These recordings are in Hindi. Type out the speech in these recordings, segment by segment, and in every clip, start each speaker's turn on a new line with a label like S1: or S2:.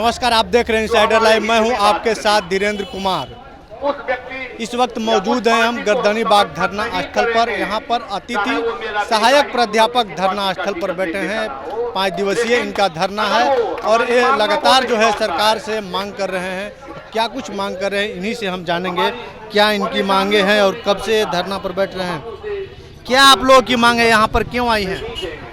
S1: नमस्कार, आप देख रहे हैं इनसाइडर लाइव। मैं हूं आपके साथ धीरेन्द्र कुमार। इस वक्त मौजूद हैं हम गर्दनी बाग धरना स्थल पर। यहां पर अतिथि सहायक प्राध्यापक धरना स्थल पर बैठे हैं। 5 दिवसीय इनका धरना है और ये लगातार जो है सरकार से मांग कर रहे हैं। क्या कुछ मांग कर रहे हैं, इन्हीं से हम जानेंगे क्या इनकी मांगे हैं और कब से धरना पर बैठ रहे हैं। क्या आप लोगों की मांग है, यहाँ पर क्यों आई हैं?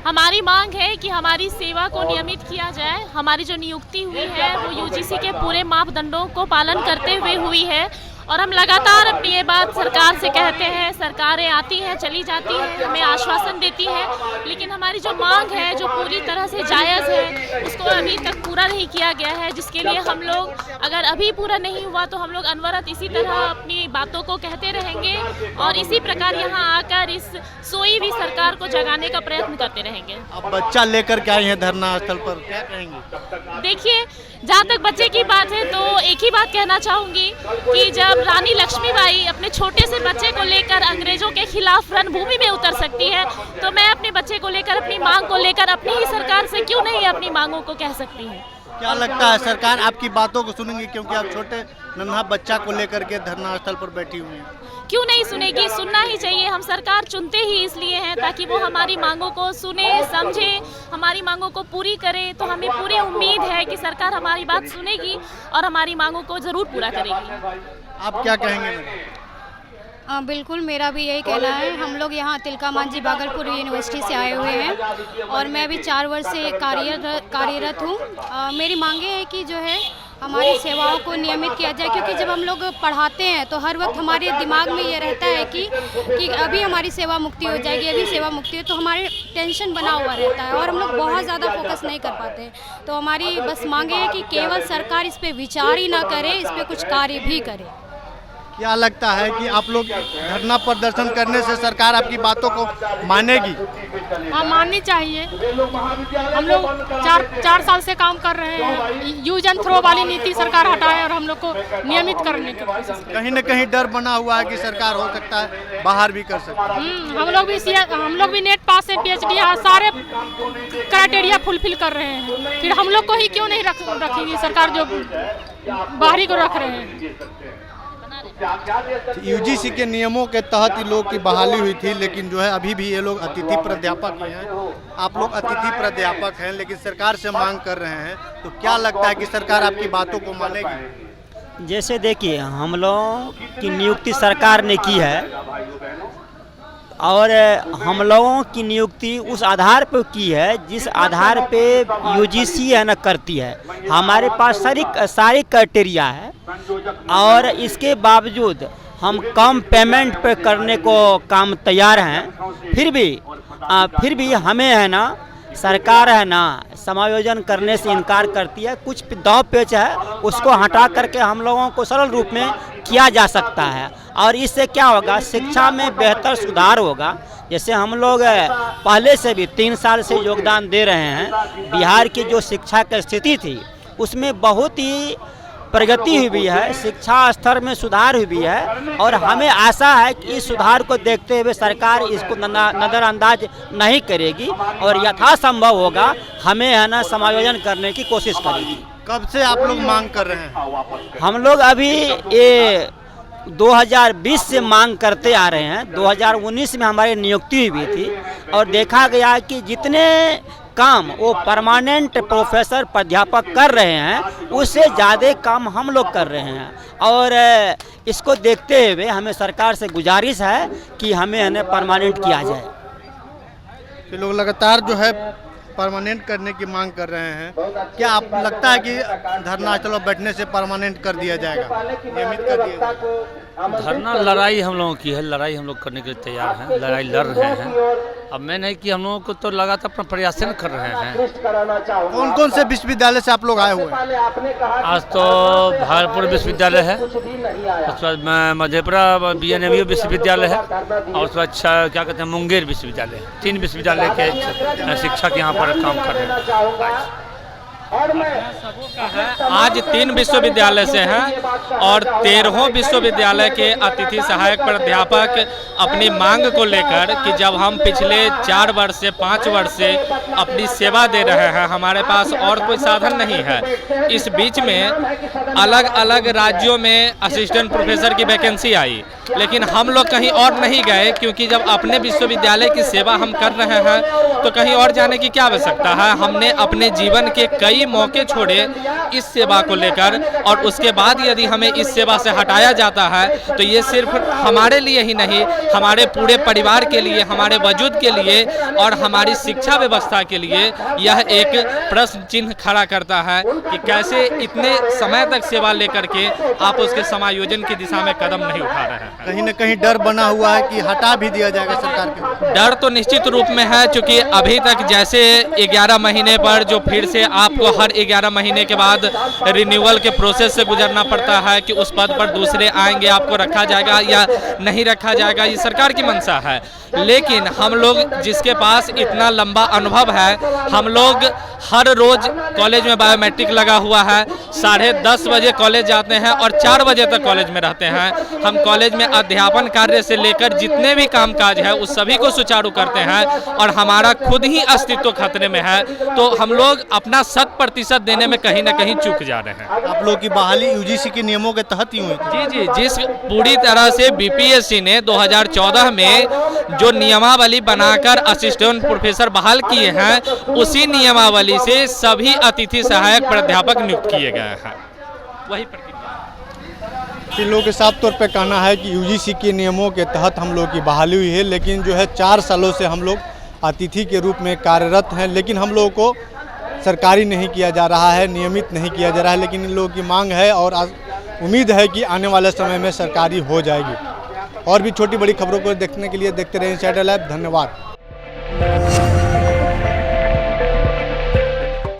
S2: हमारी मांग है कि हमारी सेवा को नियमित किया जाए। हमारी जो नियुक्ति हुई है वो यूजीसी के पूरे मापदंडों को पालन करते हुए हुई है और हम लगातार अपनी ये बात सरकार से कहते हैं। सरकारें आती हैं, चली जाती हैं, हमें आश्वासन देती हैं, लेकिन हमारी जो मांग है जो पूरी तरह से जायज़ है उसको अभी तक पूरा नहीं किया गया है, जिसके लिए हम लोग अगर अभी पूरा नहीं हुआ तो हम लोग अनवरत इसी तरह अपनी बातों को कहते रहेंगे और इसी प्रकार यहाँ आकर इस सोई हुई सरकार को जगाने का प्रयत्न करते रहेंगे।
S1: अब बच्चा लेकर के आए हैं धरना स्थल पर, क्या कहेंगे?
S2: देखिए, जहाँ तक बच्चे की बात है तो एक ही बात कहना चाहूँगी कि जब रानी लक्ष्मीबाई अपने छोटे से बच्चे को लेकर अंग्रेजों के खिलाफ रणभूमि में उतर सकती है तो मैं अपने बच्चे को लेकर, अपनी मांग को लेकर अपनी ही सरकार से क्यों नहीं अपनी मांगों को कह सकती हूँ।
S1: क्या लगता है सरकार आपकी बातों को सुनेंगी, क्योंकि आप छोटे नन्हा बच्चा को लेकर के धरना स्थल पर बैठी हुई हैं?
S2: क्यों नहीं सुनेगी, सुनना ही चाहिए। हम सरकार चुनते ही इसलिए हैं ताकि वो हमारी मांगों को सुने, समझे, हमारी मांगों को पूरी करे। तो हमें पूरी उम्मीद है कि सरकार हमारी बात सुनेगी और हमारी मांगों को जरूर पूरा करेगी।
S1: आप क्या कहेंगे मैडम?
S3: बिल्कुल, मेरा भी यही कहना है। हम लोग यहाँ तिलका मांझी भागलपुर यूनिवर्सिटी से आए हुए हैं और मैं भी 4 वर्ष से कार्यरत हूँ। मेरी मांगे है कि जो है हमारी सेवाओं को नियमित किया जाए, क्योंकि जब हम लोग पढ़ाते हैं तो हर वक्त हमारे दिमाग में ये रहता है कि अभी हमारी सेवा मुक्ति हो जाएगी, अभी सेवा मुक्ति हो, तो हमारे टेंशन बना हुआ रहता है और हम लोग बहुत ज़्यादा फोकस नहीं कर पाते। तो हमारी बस मांगे है कि केवल सरकार इस पर विचार ही ना करे, इस पर कुछ कार्य भी करे।
S1: क्या लगता है कि आप लोग धरना प्रदर्शन करने से सरकार आपकी बातों को मानेगी?
S4: हाँ, माननी चाहिए। हम लोग 4 साल से काम कर रहे हैं। यूज एंड थ्रो वाली नीति सरकार हटाए और हम लोग को नियमित करने की कोशिश।
S1: कहीं न कहीं डर बना हुआ है कि सरकार हो सकता है बाहर भी कर सकती है।
S4: हम लोग भी नेट पास है, PhD सारे क्राइटेरिया फुलफिल कर रहे हैं। फिर हम लोग को ही क्यों नहीं रखेंगी सरकार जो बाहरी को रख रहे हैं।
S1: यूजीसी के नियमों के तहत इन लोगों की बहाली हुई थी, लेकिन जो है अभी भी ये लोग अतिथि प्राध्यापक हैं। आप लोग अतिथि प्राध्यापक हैं लेकिन सरकार से मांग कर रहे हैं, तो क्या लगता है कि सरकार आपकी बातों को मानेगी?
S5: जैसे देखिए, हम लोगों की नियुक्ति सरकार ने की है और हम लोगों की नियुक्ति उस आधार पर की है जिस आधार पे यूजीसी है ना करती है। हमारे पास सारी क्राइटेरिया है और इसके बावजूद हम कम पेमेंट पे करने को काम तैयार हैं। फिर भी हमें है ना सरकार है ना समायोजन करने से इनकार करती है। कुछ दाव पेच है उसको हटा करके हम लोगों को सरल रूप में किया जा सकता है और इससे क्या होगा, शिक्षा में बेहतर सुधार होगा। जैसे हम लोग पहले से भी 3 साल से योगदान दे रहे हैं। बिहार की जो शिक्षा की स्थिति थी उसमें बहुत ही प्रगति हुई है, शिक्षा स्तर में सुधार हुई है और हमें आशा है कि इस सुधार को देखते हुए सरकार इसको नज़रअंदाज नहीं करेगी और यथासंभव होगा हमें है ना समायोजन करने की कोशिश करेगी।
S1: कब से आप लोग मांग कर रहे हैं?
S5: हम लोग अभी ये 2020 से मांग करते आ रहे हैं। 2019 में हमारी नियुक्ति हुई थी और देखा गया कि जितने काम वो परमानेंट प्रोफेसर प्राध्यापक कर रहे हैं उससे ज़्यादा काम हम लोग कर रहे हैं और इसको देखते हुए हमें सरकार से गुजारिश है कि हमें है परमानेंट किया जाए।
S1: ये लोग लगातार जो है परमानेंट करने की मांग कर रहे हैं। क्या आप लगता है कि धरना चलो बैठने से परमानेंट कर दिया जाएगा, नियमित कर दिया जाएगा?
S6: धरना लड़ाई हम लोगों की है, लड़ाई हम लोग करने के लिए तैयार हैं, लड़ाई लड़ रहे हैं। अब मैं नहीं कि हम लोगों को तो लगातार अपना प्रयासन कर रहे हैं।
S1: कौन कौन से विश्वविद्यालय से आप लोग आए हुए हैं?
S6: आज तो भागलपुर विश्वविद्यालय है, उसके बाद मधेपुरा BNMU विश्वविद्यालय है और उसके बाद क्या कहते हैं मुंगेर विश्वविद्यालय। 3 विश्वविद्यालय के शिक्षक यहाँ पर काम कर रहे हैं।
S7: आज 3 विश्वविद्यालय से हैं और 13 विश्वविद्यालय के अतिथि सहायक प्राध्यापक अपनी मांग को लेकर कि जब हम पिछले 4 वर्ष से 5 वर्ष से अपनी सेवा दे रहे हैं, हमारे पास और कोई साधन नहीं है। इस बीच में अलग अलग राज्यों में असिस्टेंट प्रोफेसर की वैकेंसी आई, लेकिन हम लोग कहीं और नहीं गए, क्योंकि जब अपने विश्वविद्यालय की सेवा हम कर रहे हैं तो कहीं और जाने की क्या आवश्यकता है। हमने अपने जीवन के कई मौके छोड़े इस सेवा को लेकर, और उसके बाद यदि हमें इस सेवा से हटाया जाता है तो ये सिर्फ हमारे लिए ही नहीं, हमारे पूरे परिवार के लिए, हमारे वजूद के लिए और हमारी शिक्षा व्यवस्था के लिए यह एक प्रश्न चिन्ह खड़ा करता है कि कैसे इतने समय तक सेवा लेकर के आप उसके समायोजन की दिशा में कदम नहीं उठा रहे हैं।
S1: कहीं न कहीं डर बना हुआ है कि हटा भी दिया जाएगा सरकार के।
S7: डर तो निश्चित रूप में है, क्योंकि अभी तक जैसे 11 महीने पर जो फिर से आपको हर 11 महीने के बाद रिन्यूअल के प्रोसेस से गुजरना पड़ता है कि उस पद पर दूसरे आएंगे, आपको रखा जाएगा या नहीं रखा जाएगा, ये सरकार की मंशा है। लेकिन हम लोग जिसके पास इतना लंबा अनुभव है, हम लोग हर रोज कॉलेज में बायोमेट्रिक लगा हुआ है, 10:30 बजे कॉलेज जाते हैं और 4 बजे तक कॉलेज में रहते हैं। हम कॉलेज में अध्यापन कार्य से लेकर जितने भी कामकाज है उस सभी को सुचारू करते हैं और हमारा खुद ही अस्तित्व खतरे में है, तो हम लोग अपना 100% देने में कहीं ना कहीं चूक जा रहे हैं।
S1: आप लोग की बहाली यूजीसी के नियमों के तहत ही हुई थी?
S7: जी, जिस पूरी तरह से बीपीएससी ने 2014 में जो नियमावली बनाकर असिस्टेंट प्रोफेसर बहाल किए हैं, उसी नियमावली से सभी अतिथि सहायक प्राध्यापक नियुक्त किए गए हैं। वही
S1: इन लोगों के साफ तौर पे कहना है कि यूजीसी के नियमों के तहत हम लोग की बहाली हुई है, लेकिन जो है 4 सालों से हम लोग अतिथि के रूप में कार्यरत हैं, लेकिन हम लोगों को सरकारी नहीं किया जा रहा है, नियमित नहीं किया जा रहा है। लेकिन इन लोगों की मांग है और उम्मीद है कि आने वाले समय में सरकारी हो जाएगी। और भी छोटी बड़ी खबरों को देखने के लिए देखते रहें इनसाइडर लाइव। धन्यवाद।